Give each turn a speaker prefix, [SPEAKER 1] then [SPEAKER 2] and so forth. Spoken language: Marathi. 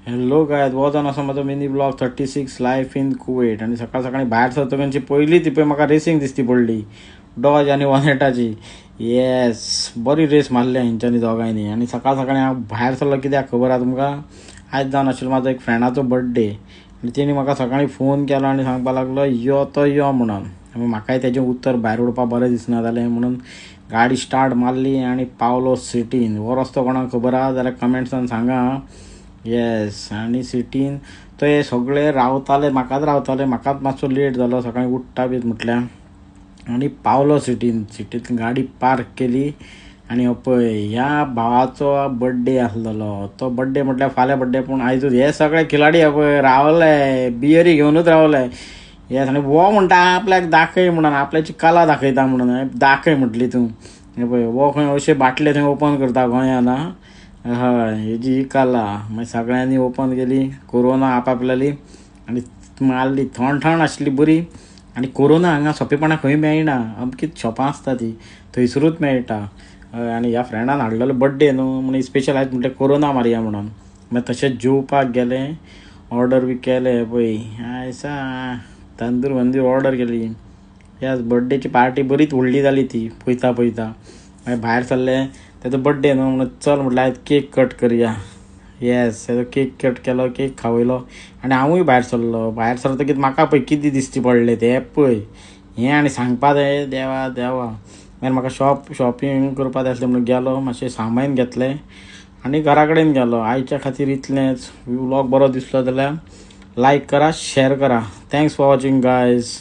[SPEAKER 1] हॅलो काय वजन असं माझं mini blog 36 life in Kuwait. आणि सकाळ सकाळी भायर सरतकची पहिली ती पळय म्हाका रेसींग दिसती पडली, डॉज आणि वनेटाची. येस, बरी रेस मारल्या हेंच्यांनी दोगांयनी. आणि सकाळ सकाळी हांव भायर सरलो कित्याक खबर आहा तुमकां? आयज जावन आशिल्लो म्हाजो एक फ्रेंडाचो बर्थडे. आनी तेणी म्हाका सकाळीं फोन केलो आनी सांगपाक लागलो यो तो यो म्हणून. आनी म्हाकाय तेजें उत्तर भायर उडोवपाक बरें दिसना जालें म्हणून गाडी स्टार्ट मारली आनी पावलो सिटीन. हो रस्तो कोणाक खबर आहा जाल्यार कमेंट्सान सांगा. येस, आनी सिटीन ते सगळे रावताले, म्हाकाच मातसो लेट जालो सकाळीं उठ्ठा बी म्हटल्यार. आनी पावलो सिटींत गाडी पार्क केली. आनी पळय ह्या भावाचो बर्थडे आसलेलो. तो बर्थडे म्हटल्यार फाल्यां बर्थडे, पूण आयजूच हे सगळे खिलाडी पळय रावले, बियरी घेवनूच रावले. येस, आनी वो म्हणटा आपल्याक दाखय म्हणून, आपल्याची कला दाखयता म्हणून. दाखय म्हटली तूं. हे पळय वो खंय अशे बाटले थंय ओपन करता गोंयान. हय, हेजी ही कला. मागीर सगळ्यांनी ओपन केली, कोरोना आपआपल्याली आनी मारली. थंड आशिल्ली बरी. आनी कोरोना हांगा सोंपेपणां खंय मेळना, अमकीच शॉपां आसता ती, थंयसरूच मेळटा. आनी ह्या फ्रेंडान हाडलेलो बर्थडे न्हू म्हणून स्पेशल आयज म्हटलें कोरोना मारया म्हणून. मागीर तशेंच जेवपाक गेले, ऑर्डर बी केले. पळय आयज तंदूर वंदूर ऑर्डर केली. ह्या बर्थडेची पार्टी बरीच व्हडली जाली ती पळयता मागीर भायर सरले. तेजो बर्थडे न्हू म्हणून चल म्हटल्यार आयज केक कट करया. येस, तेजो केक कट केलो, केक खावयलो. आनी हांवूय भायर सरलो. भायर सरतकीच म्हाका पळय कितें दिश्टी पडलें तें पळय. हें आनी सांगपा जाय देवा देवा. मागीर म्हाका शॉपिंग करपा जाय आसलें म्हणून गेलो, मातशें सामान घेतलें आनी घरा कडेन गेलो. आयच्या खातीर इतलेंच. व्लॉग बरो दिसलो जाल्यार लायक करा, शेअर करा. Thanks for watching guys.